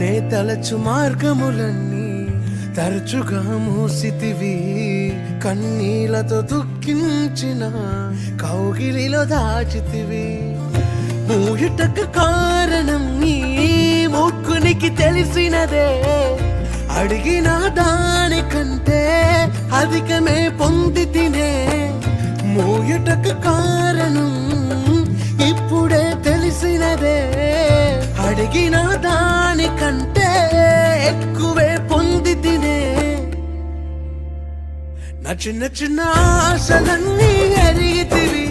నే తలచు మార్గములన్నీ తరచుగా మూసితివి, కన్నీలతో దుఃఖించిన కౌగిలిలో దాచితివి. మూయుటకు కారణం నీ ముక్కునికి తెలిసినదే, అడిగిన దానికంటే అధికమే పొంది తినే. మూయుటకు కారణం ఇప్పుడే తెలిసినదే, అడిగిన దానికంటే ఎక్కువే పొంది తినే. నా చిన్న చిన్న ఆశలన్నీ ఎరిగితివి,